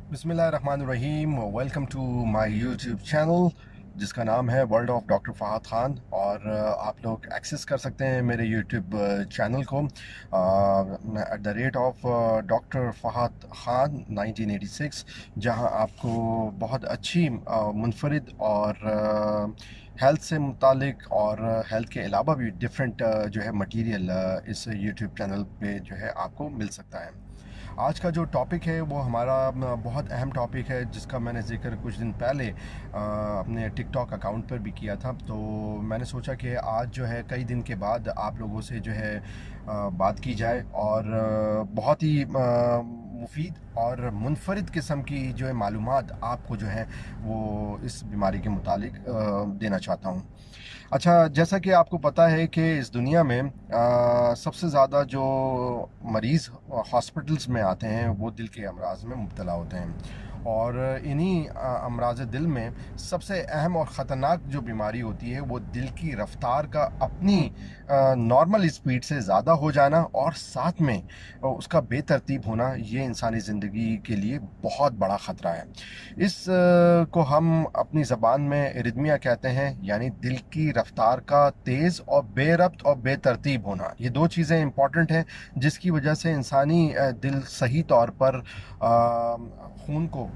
बिस्मिल्लाहिर्रहमानिर्रहीम। Welcome to my YouTube channel जिसका नाम है world of doctor Fahad Khan. और आप लोग एक्सेस कर सकते हैं मेरे यूट्यूब चैनल को at the rate of doctor Fahad Khan 1986, जहां आपको बहुत अच्छी मुनफरिद और हेल्थ से मुतालिक और हेल्थ के अलावा भी डिफरेंट जो है मटेरियल इस यूट्यूब चैनल पे जो है आपको मिल सकता है। आज का जो टॉपिक है वो हमारा बहुत अहम टॉपिक है, जिसका मैंने ज़िक्र कुछ दिन पहले अपने टिकटॉक अकाउंट पर भी किया था। तो मैंने सोचा कि आज जो है कई दिन के बाद आप लोगों से जो है बात की जाए और बहुत ही मुफीद और मुनफरिद किस्म की जो है मालूमात आपको जो है वो इस बीमारी के मुतालिक देना चाहता हूँ। अच्छा, जैसा कि आपको पता है कि इस दुनिया में सबसे ज़्यादा जो मरीज़ हॉस्पिटल्स में आते हैं वो दिल के अमराज में मुब्तला होते हैं। और इन्हीं अमराज दिल में सबसे अहम और ख़तरनाक जो बीमारी होती है वो दिल की रफ्तार का अपनी नॉर्मल स्पीड से ज़्यादा हो जाना, और साथ में उसका बेतरतीब होना। ये इंसानी ज़िंदगी के लिए बहुत बड़ा ख़तरा है। इस को हम अपनी ज़बान में एरिदमिया कहते हैं, यानी दिल की रफ्तार का तेज़ और बेरब्त और बेतरतीब होना। ये दो चीज़ें इंपॉर्टेंट हैं जिसकी वजह से इंसानी दिल सही तौर पर खून को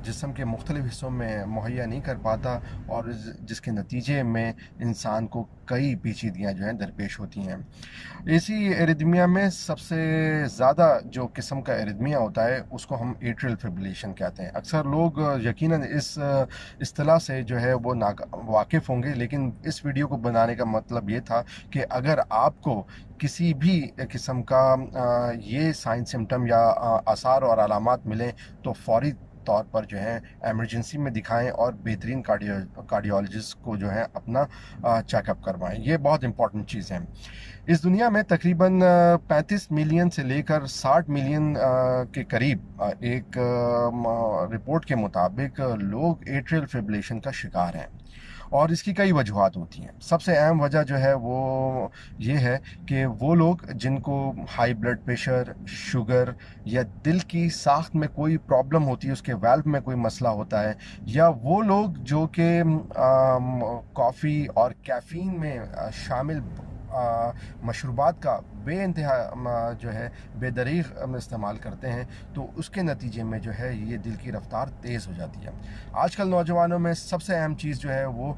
जिस्म के मुख्तलिफ़ हिस्सों में मुहैया नहीं कर पाता, और जिसके नतीजे में इंसान को कई पेचीदगियाँ जो हैं दरपेश होती हैं। इसी एरिदमिया में सबसे ज़्यादा जो किस्म का एरिदमिया होता है उसको हम एट्रियल फिब्रिलेशन कहते हैं। अक्सर लोग यकीनन इस इस्तिलाह से जो है वो ना वाकिफ़ होंगे, लेकिन इस वीडियो को बनाने का मतलब ये था कि अगर आपको किसी भी किस्म का ये साइन सिम्टम या आसार और अलामात मिलें तो फ़ौरी तौर पर जो है एमरजेंसी में दिखाएं और बेहतरीन कार्डियोलॉजिस्ट को जो है अपना चेकअप करवाएं। ये बहुत इंपॉर्टेंट चीज़ है। इस दुनिया में तकरीबन 35 मिलियन से लेकर 60 मिलियन के करीब एक रिपोर्ट के मुताबिक लोग एट्रियल फिब्रिलेशन का शिकार हैं। और इसकी कई वजूहात होती हैं। सबसे अहम वजह जो है वो ये है कि वो लोग जिनको हाई ब्लड प्रेशर, शुगर या दिल की साख्त में कोई प्रॉब्लम होती है, उसके वाल्व में कोई मसला होता है, या वो लोग जो कि कॉफ़ी और कैफ़ीन में शामिल मशरूबात का बेइंतहा जो है बेदरीग इस्तेमाल करते हैं, तो उसके नतीजे में जो है ये दिल की रफ्तार तेज़ हो जाती है। आजकल नौजवानों में सबसे अहम चीज़ जो है वो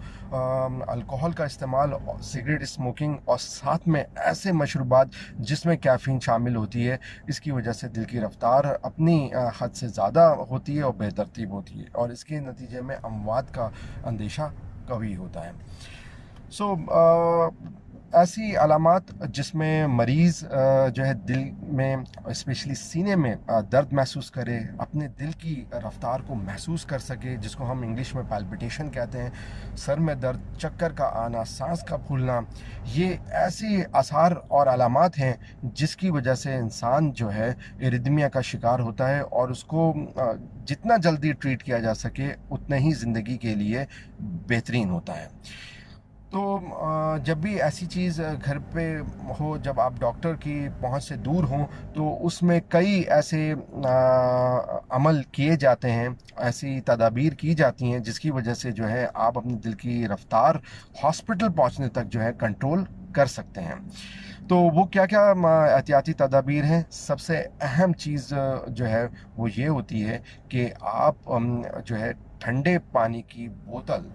अल्कोहल का इस्तेमाल, सिगरेट स्मोकिंग और साथ में ऐसे मशरूबात जिसमें कैफ़ीन शामिल होती है। इसकी वजह से दिल की रफ्तार अपनी हद से ज़्यादा होती है और बेतरतीब होती है, और इसके नतीजे में अमवात का अंदेशा कभी होता है। सो ऐसी अलामात जिसमें मरीज़ जो है दिल में स्पेशली सीने में दर्द महसूस करे, अपने दिल की रफ्तार को महसूस कर सके, जिसको हम इंग्लिश में पैल्पिटेशन कहते हैं, सर में दर्द, चक्कर का आना, सांस का फूलना, ये ऐसी आसार और अलामात हैं जिसकी वजह से इंसान जो है एरिदमिया का शिकार होता है, और उसको जितना जल्दी ट्रीट किया जा सके उतना ही ज़िंदगी के लिए बेहतरीन होता है। तो जब भी ऐसी चीज़ घर पे हो, जब आप डॉक्टर की पहुंच से दूर हों, तो उसमें कई ऐसे अमल किए जाते हैं, ऐसी तदाबीर की जाती हैं जिसकी वजह से जो है आप अपनी दिल की रफ्तार हॉस्पिटल पहुंचने तक जो है कंट्रोल कर सकते हैं। तो वो क्या क्या एहतियाती तदाबीर हैं? सबसे अहम चीज़ जो है वो ये होती है कि आप जो है ठंडे पानी की बोतल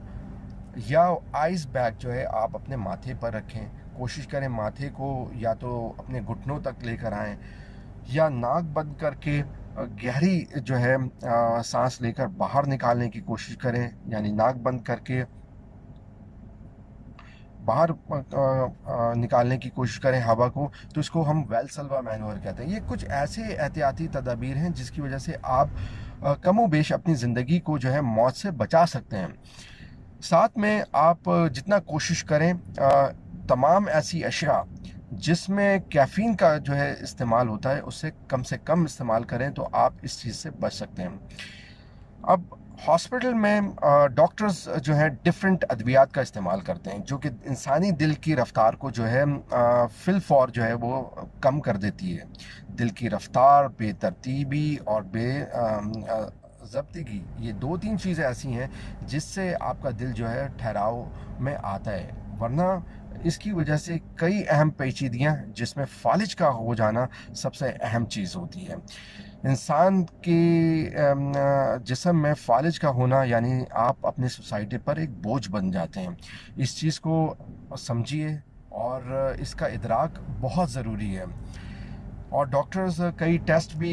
या आइस बैग जो है आप अपने माथे पर रखें। कोशिश करें माथे को या तो अपने घुटनों तक लेकर आएं, या नाक बंद करके गहरी जो है सांस लेकर बाहर निकालने की कोशिश करें, यानी नाक बंद करके बाहर निकालने की कोशिश करें हवा को। तो इसको हम वेलसल्वा मैनोवर कहते हैं। ये कुछ ऐसे एहतियाती तदाबीर हैं जिसकी वजह से आप कमो बेश अपनी ज़िंदगी को जो है मौत से बचा सकते हैं। साथ में आप जितना कोशिश करें तमाम ऐसी अशिया जिसमें कैफ़ीन का जो है इस्तेमाल होता है उससे कम इस्तेमाल करें, तो आप इस चीज़ से बच सकते हैं। अब हॉस्पिटल में डॉक्टर्स जो है डिफरेंट अद्वियात का इस्तेमाल करते हैं जो कि इंसानी दिल की रफ्तार को जो है फिल फॉर जो है वो कम कर देती है। दिल की रफ्तार, बेतरतीबी और ज़ब्तिगी, ये 2-3 चीज़ें ऐसी हैं जिससे आपका दिल जो है ठहराव में आता है। वरना इसकी वजह से कई अहम पेचीदगियाँ, जिसमें फ़ालिज का हो जाना सबसे अहम चीज़ होती है। इंसान के जिस्म में फ़ालिज का होना यानी आप अपनी सोसाइटी पर एक बोझ बन जाते हैं। इस चीज़ को समझिए और इसका इदराक बहुत ज़रूरी है। और डॉक्टर्स कई टेस्ट भी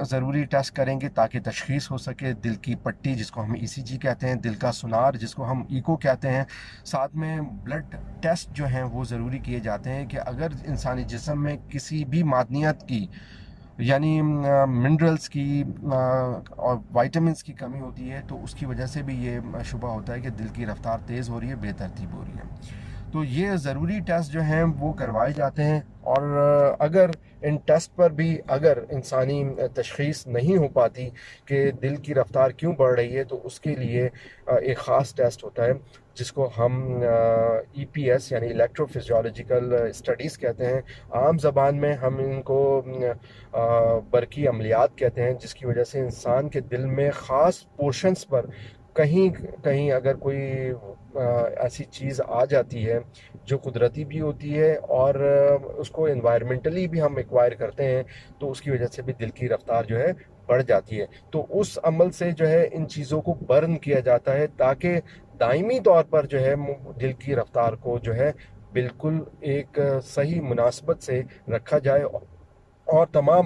ज़रूरी टेस्ट करेंगे ताकि तशख़ीस हो सके। दिल की पट्टी जिसको हम ईसीजी कहते हैं, दिल का सुनार जिसको हम इको कहते हैं, साथ में ब्लड टेस्ट जो हैं वो ज़रूरी किए जाते हैं कि अगर इंसानी जिस्म में किसी भी मादनियत की यानी मिनरल्स की और वाइटामिन्स की कमी होती है तो उसकी वजह से भी ये शुबा होता है कि दिल की रफ्तार तेज़ हो रही है, बेतरतीब हो रही है। तो ये ज़रूरी टेस्ट जो हैं वो करवाए जाते हैं। और अगर इन टेस्ट पर भी अगर इंसानी तशख़ीस नहीं हो पाती कि दिल की रफ्तार क्यों बढ़ रही है, तो उसके लिए एक ख़ास टेस्ट होता है जिसको हम ईपीएस यानी इलेक्ट्रोफिजियोलॉजिकल स्टडीज़ कहते हैं। आम ज़बान में हम इनको बरकी अमलियात कहते हैं, जिसकी वजह से इंसान के दिल में ख़ास पोर्शंस पर कहीं कहीं अगर कोई ऐसी चीज़ आ जाती है जो कुदरती भी होती है और उसको एनवायरमेंटली भी हम एक्वायर करते हैं, तो उसकी वजह से भी दिल की रफ्तार जो है बढ़ जाती है। तो उस अमल से जो है इन चीज़ों को बर्न किया जाता है ताकि दायमी तौर पर जो है दिल की रफ्तार को जो है बिल्कुल एक सही मुनासबत से रखा जाए और तमाम